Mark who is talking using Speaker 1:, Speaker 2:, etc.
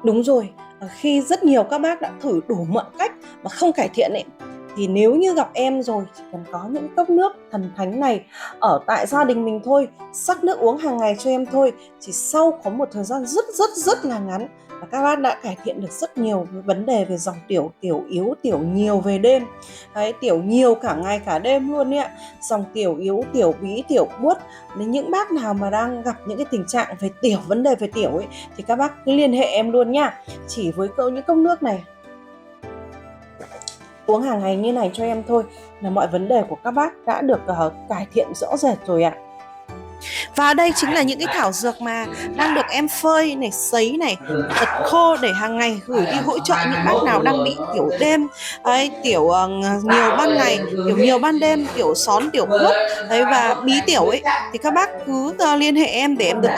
Speaker 1: Đúng rồi, khi rất nhiều các bác đã thử đủ mọi cách mà không cải thiện ấy, thì nếu như gặp em rồi chỉ cần có những cốc nước thần thánh này ở tại gia đình mình thôi, xắc nước uống hàng ngày cho em thôi, chỉ sau có một thời gian rất là ngắn là các bác đã cải thiện được rất nhiều vấn đề về dòng tiểu, tiểu yếu, tiểu nhiều về đêm. Đấy, tiểu nhiều cả ngày cả đêm luôn ấy ạ. Dòng tiểu yếu, tiểu bí, tiểu buốt. Nếu những bác nào mà đang gặp những cái tình trạng về tiểu, vấn đề về tiểu ấy, thì các bác cứ liên hệ em luôn nha. Chỉ với những cốc nước này uống hàng ngày như này cho em thôi là mọi vấn đề của các bác đã được cải thiện rõ rệt rồi ạ. Và đây chính là những cái thảo dược mà đang được em phơi này, sấy này, thật khô để hàng ngày gửi đi hỗ trợ những bác nào đang bị tiểu đêm, ấy, tiểu nhiều ban ngày, tiểu nhiều ban đêm, tiểu són, tiểu buốt, đấy, và bí tiểu ấy, thì các bác cứ liên hệ em để em được